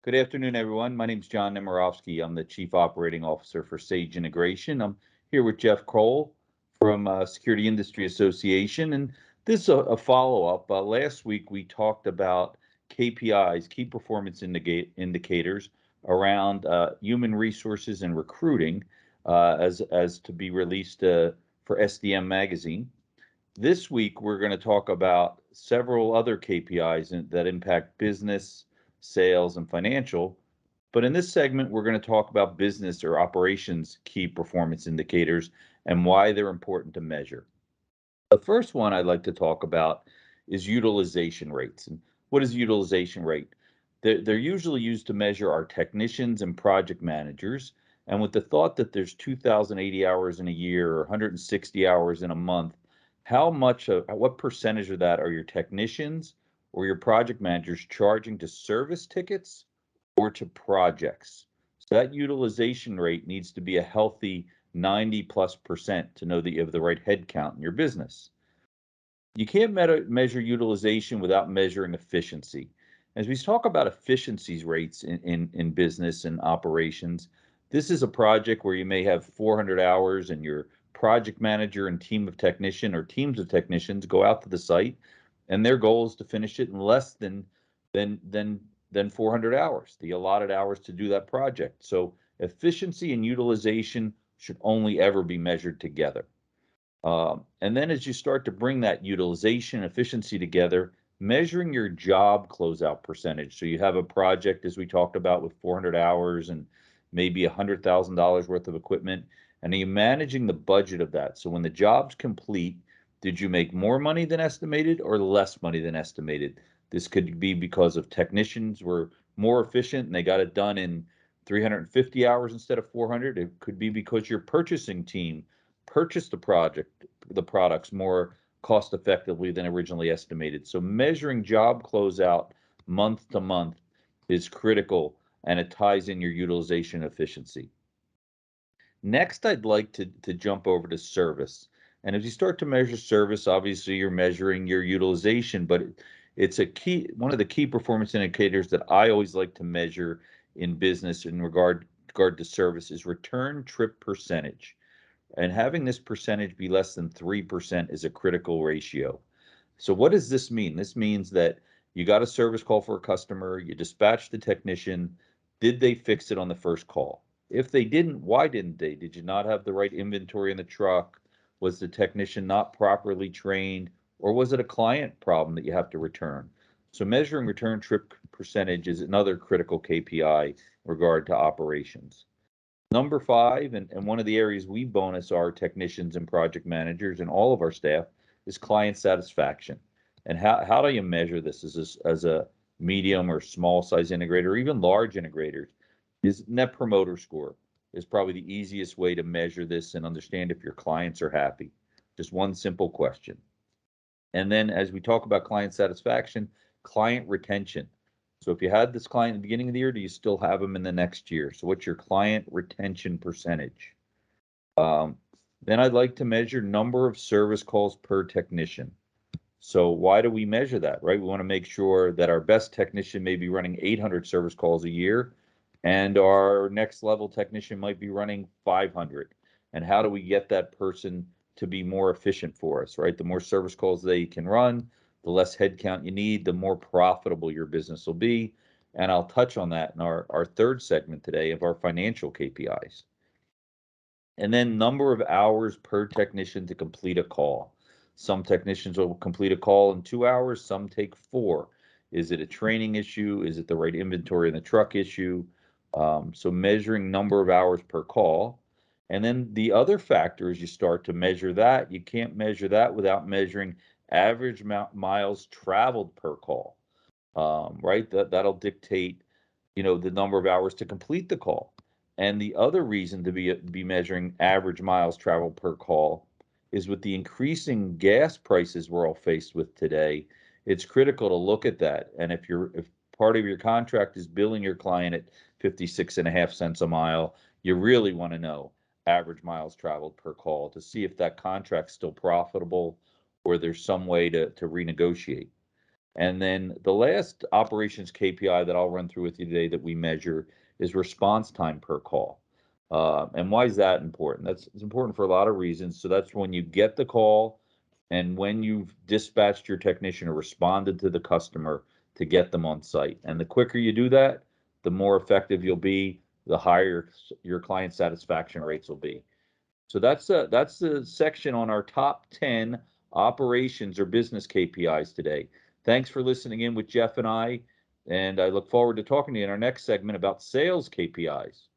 Good afternoon, everyone. My name is John Nemerofsky. I'm the Chief Operating Officer for Sage Integration. I'm here with Jeff Kroll from Security Industry Association, and this is a follow-up. Last week, we talked about KPIs, key performance indicators, around human resources and recruiting, as to be released for SDM Magazine. This week, we're going to talk about several other KPIs that impact business, sales, and financial. But in this segment, we're going to talk about business or operations key performance indicators and why they're important to measure. The first one I'd like to talk about is utilization rates. And what is utilization rate? They're usually used to measure our technicians and project managers. And with the thought that there's 2,080 hours in a year or 160 hours in a month, what percentage of that are your technicians or your project managers charging to service tickets or to projects? So that utilization rate needs to be a healthy 90+% to know that you have the right head count in your business. You can't measure utilization without measuring efficiency. As we talk about efficiencies rates in business and operations, this is a project where you may have 400 hours and your project manager and team of technician or teams of technicians go out to the site, and their goal is to finish it in less than 400 hours, the allotted hours to do that project. So efficiency and utilization should only ever be measured together. And then as you start to bring that utilization efficiency together, measuring your job closeout percentage. So you have a project, as we talked about, with 400 hours and maybe $100,000 worth of equipment, and are you managing the budget of that? So when the job's complete, did you make more money than estimated or less money than estimated? This could be because of technicians were more efficient and they got it done in 350 hours instead of 400. It could be because your purchasing team purchased the products more cost effectively than originally estimated. So measuring job closeout month to month is critical, and it ties in your utilization efficiency. Next, I'd like to jump over to service. And as you start to measure service, obviously you're measuring your utilization, but it's one of the key performance indicators that I always like to measure in business in regard to service is return trip percentage. And having this percentage be less than 3% is a critical ratio. So what does this mean? This means that you got a service call for a customer, you dispatched the technician. Did they fix it on the first call? If they didn't, why didn't they? Did you not have the right inventory in the truck? Was the technician not properly trained? Or was it a client problem that you have to return? So measuring return trip percentage is another critical KPI in regard to operations. Number 5, and one of the areas we bonus our technicians and project managers and all of our staff, is client satisfaction. And how do you measure this as a medium or small size integrator, or even large integrators? Is Net Promoter Score is probably the easiest way to measure this and understand if your clients are happy. Just one simple question. And then as we talk about client satisfaction, client retention. So if you had this client at the beginning of the year, do you still have them in the next year? So what's your client retention percentage? Then I'd like to measure number of service calls per technician. So why do we measure that, right? We want to make sure that our best technician may be running 800 service calls a year, and our next level technician might be running 500. And how do we get that person to be more efficient for us, right? The more service calls they can run, the less headcount you need, the more profitable your business will be. And I'll touch on that in our third segment today of our financial KPIs. And then number of hours per technician to complete a call. Some technicians will complete a call in 2 hours, some take 4. Is it a training issue? Is it the right inventory in the truck issue? So measuring number of hours per call. And then the other factor is you start to measure that. You can't measure that without measuring average miles traveled per call, right? That'll dictate, the number of hours to complete the call. And the other reason to be measuring average miles traveled per call is with the increasing gas prices we're all faced with today. It's critical to look at that. And if part of your contract is billing your client at 56.5 cents a mile, you really want to know average miles traveled per call to see if that contract's still profitable or there's some way to renegotiate. And then the last operations KPI that I'll run through with you today that we measure is response time per call. And why is that important? It's important for a lot of reasons. So that's when you get the call and when you've dispatched your technician or responded to the customer to get them on site. And the quicker you do that, the more effective you'll be, the higher your client satisfaction rates will be. So that's the section on our top 10 operations or business KPIs today. Thanks for listening in with Jeff and I look forward to talking to you in our next segment about sales KPIs.